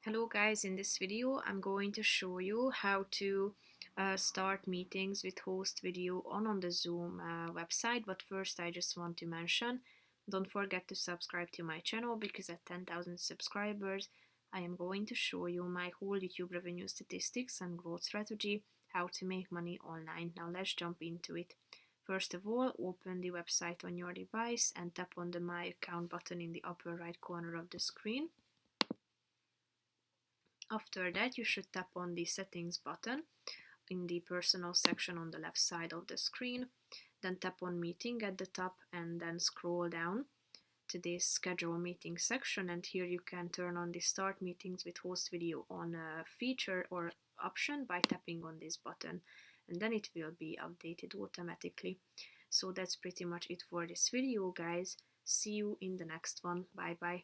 Hello guys, in this video I'm going to show you how to start meetings with host video on the Zoom website. But first I just want to mention, don't forget to subscribe to my channel because at 10,000 subscribers I am going to show you my whole YouTube revenue statistics and growth strategy, how to make money online. Now let's jump into it. First of all, open the website on your device and tap on the My Account button in the upper right corner of the screen. After that, you should tap on the Settings button in the Personal section on the left side of the screen. Then tap on Meeting at the top and then scroll down to this Schedule Meeting section, and here you can turn on the Start Meetings with Host Video on a feature or option by tapping on this button, and then it will be updated automatically. So that's pretty much it for this video, guys. See you in the next one. Bye bye.